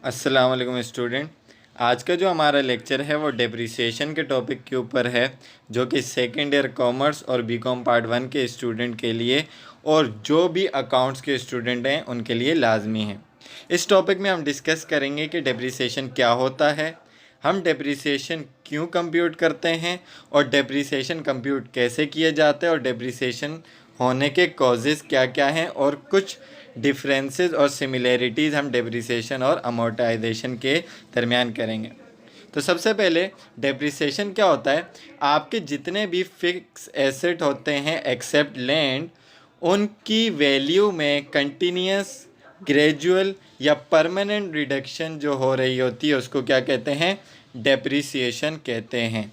अस्सलाम वालेकुम स्टूडेंट। आज का जो हमारा लेक्चर है वो डेप्रिसिएशन के टॉपिक के ऊपर है, जो कि सेकेंड ईयर कॉमर्स और बीकॉम पार्ट 1 के स्टूडेंट के लिए और जो भी अकाउंट्स के स्टूडेंट हैं उनके लिए लाजमी है। इस टॉपिक में हम डिस्कस करेंगे कि डेप्रिसिएशन क्या होता है, हम डेप्रिसिएशन क्यों कंप्यूट करते हैं और डेप्रिसिएशन कंप्यूट कैसे किया जाता है और डेप्रिसिएशन होने के कॉजेज़ क्या क्या हैं और कुछ डिफरेंसेस और सिमिलैरिटीज़ हम डेप्रिसिएशन और अमोर्टाइजेशन के दरमियान करेंगे। तो सबसे पहले डेप्रिसिएशन क्या होता है, आपके जितने भी फिक्स एसेट होते हैं एक्सेप्ट लैंड, उनकी वैल्यू में कंटिन्यूस, ग्रेजुअल या परमानेंट रिडक्शन जो हो रही होती है उसको क्या कहते हैं, डेप्रिसिएशन कहते हैं।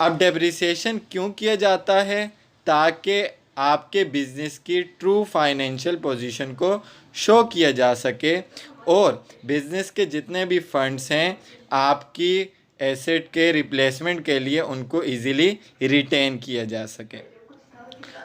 अब डेप्रिसिएशन क्यों किया जाता है, ताकि आपके बिज़नेस की ट्रू फाइनेंशियल पोजीशन को शो किया जा सके और बिज़नेस के जितने भी फंड्स हैं आपकी एसेट के रिप्लेसमेंट के लिए उनको इजीली रिटेन किया जा सके।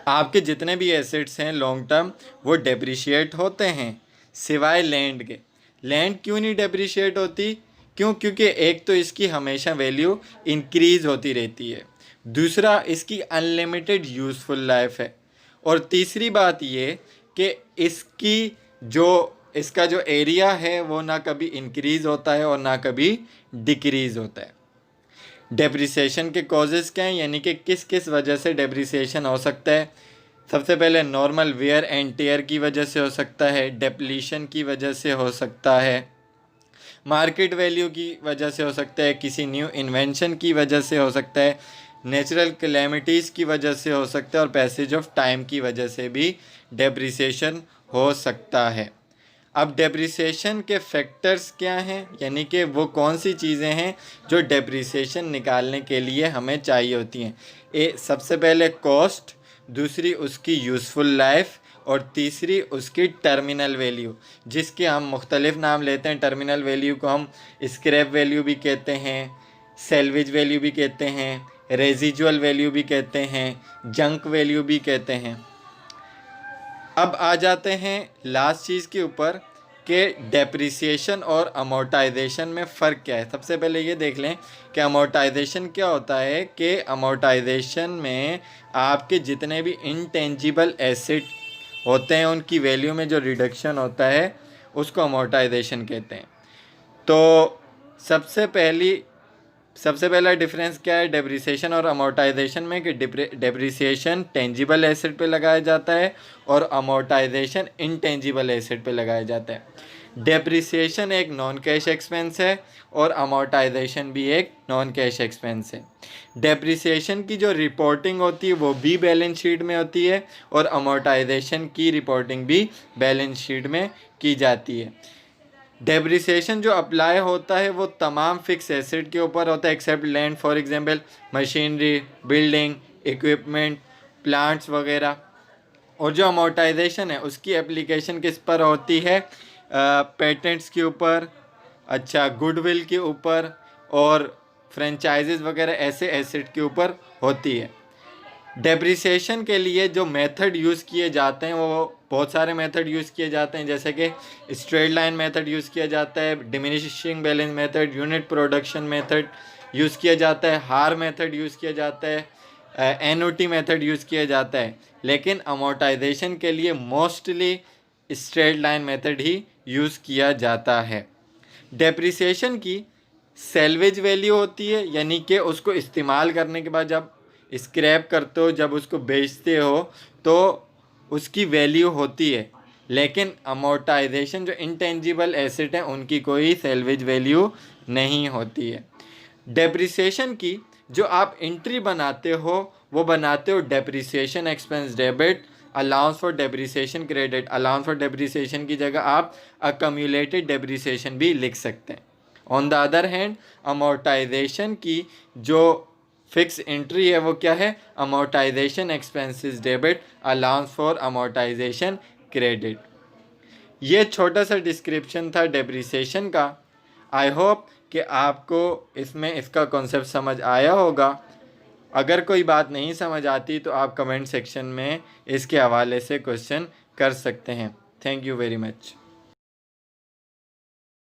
आपके जितने भी एसेट्स हैं लॉन्ग टर्म वो डेप्रिशिएट होते हैं सिवाय लैंड के। लैंड क्यों नहीं डेप्रिशिएट होती? क्योंकि एक तो इसकी हमेशा वैल्यू इंक्रीज़ होती रहती है, दूसरा इसकी अनलिमिटेड यूज़फुल लाइफ है, और तीसरी बात ये कि इसका जो एरिया है वो ना कभी इंक्रीज़ होता है और ना कभी डिक्रीज़ होता है। डेप्रिसिएशन के कॉजेज़ क्या हैं, यानी कि किस किस वजह से डेप्रिसिएशन हो सकता है। सबसे पहले नॉर्मल वेयर एंड टेयर की वजह से हो सकता है, डेप्लीशन की वजह से हो सकता है, मार्केट वैल्यू की वजह से हो सकता है, किसी न्यू इन्वेंशन की वजह से हो सकता है, नेचुरल कैलेमिटीज़ की वजह से हो सकता है और पैसेज ऑफ टाइम की वजह से भी डेप्रिसिएशन हो सकता है। अब डेप्रिसिएशन के फैक्टर्स क्या हैं, यानी कि वो कौन सी चीज़ें हैं जो डेप्रिसिएशन निकालने के लिए हमें चाहिए होती हैं। सबसे पहले कॉस्ट, दूसरी उसकी यूज़फुल लाइफ और तीसरी उसकी टर्मिनल वैल्यू, जिसके हम मुख्तलिफ़ नाम लेते हैं। टर्मिनल वैल्यू को हम स्क्रैप वैल्यू भी कहते हैं, सेल्वेज वैल्यू भी कहते हैं, रेजिजुअल वैल्यू भी कहते हैं, जंक वैल्यू भी कहते हैं। अब आ जाते हैं लास्ट चीज़ के ऊपर कि डेप्रिसिएशन और अमोर्टाइजेशन में फ़र्क क्या है। सबसे पहले ये देख लें कि अमोर्टाइजेशन क्या होता है, कि अमोर्टाइजेशन में आपके जितने भी इंटेंजिबल एसेट होते हैं उनकी वैल्यू में जो रिडक्शन होता है उसको अमोर्टाइजेशन कहते हैं। तो सबसे पहला डिफरेंस क्या है डेप्रिसिएशन और अमोर्टाइजेशन में, कि डेप्रिसिएशन टेंजिबल एसेट पे लगाया जाता है और अमोर्टाइजेशन इनटेंजिबल एसेट पे लगाया जाता है। डेप्रिसिएशन एक नॉन कैश एक्सपेंस है और अमोर्टाइजेशन भी एक नॉन कैश एक्सपेंस है। डेप्रिसिएशन की जो रिपोर्टिंग होती है वो भी बैलेंस शीट में होती है और अमोर्टाइजेशन की रिपोर्टिंग भी बैलेंस शीट में की जाती है। डेप्रिसिएशन जो अप्लाई होता है वो तमाम फिक्स एसेट के ऊपर होता है except land, for example machinery, building, equipment, plants वगैरह। और जो अमोर्टाइजेशन है उसकी एप्लीकेशन किस पर होती है, पेटेंट्स के ऊपर, अच्छा गुडविल के ऊपर और फ्रेंचाइजेज वगैरह ऐसे एसेट के ऊपर होती है। डेप्रिसिएशन के लिए जो मेथड यूज़ किए जाते हैं वो बहुत सारे मेथड यूज़ किए जाते हैं, जैसे कि स्ट्रेट लाइन मेथड यूज़ किया जाता है, diminishing balance method, unit production method use किया जाता है, हार मेथड यूज़ किया जाता है, एनओटी मेथड यूज़ किया जाता है। लेकिन अमोर्टाइजेशन के लिए मोस्टली स्ट्रेट लाइन मेथड ही यूज़ किया जाता है। डेप्रिसिएशन की सेल्वेज वैल्यू होती है, यानी कि उसको इस्तेमाल करने के बाद जब स्क्रैप करते हो, जब उसको बेचते हो तो उसकी वैल्यू होती है। लेकिन अमोर्टाइजेशन जो इंटेंजिबल एसेट हैं उनकी कोई सेल्वेज वैल्यू नहीं होती है। डेप्रिसिएशन की जो आप एंट्री बनाते हो वो बनाते हो depreciation expense debit, allowance for depreciation credit. Allowance for depreciation की जगह आप अक्यूमुलेटेड डेप्रिसिएशन भी लिख सकते हैं। On the other hand amortisation की जो फिक्स एंट्री है वो क्या है, amortisation expenses debit, allowance for amortisation credit. ये छोटा सा डिस्क्रिप्शन था डेप्रिसिएशन का। आई होप कि आपको इसमें इसका कॉन्सेप्ट समझ आया होगा। अगर कोई बात नहीं समझ आती तो आप कमेंट सेक्शन में इसके हवाले से क्वेश्चन कर सकते हैं। Thank you very much.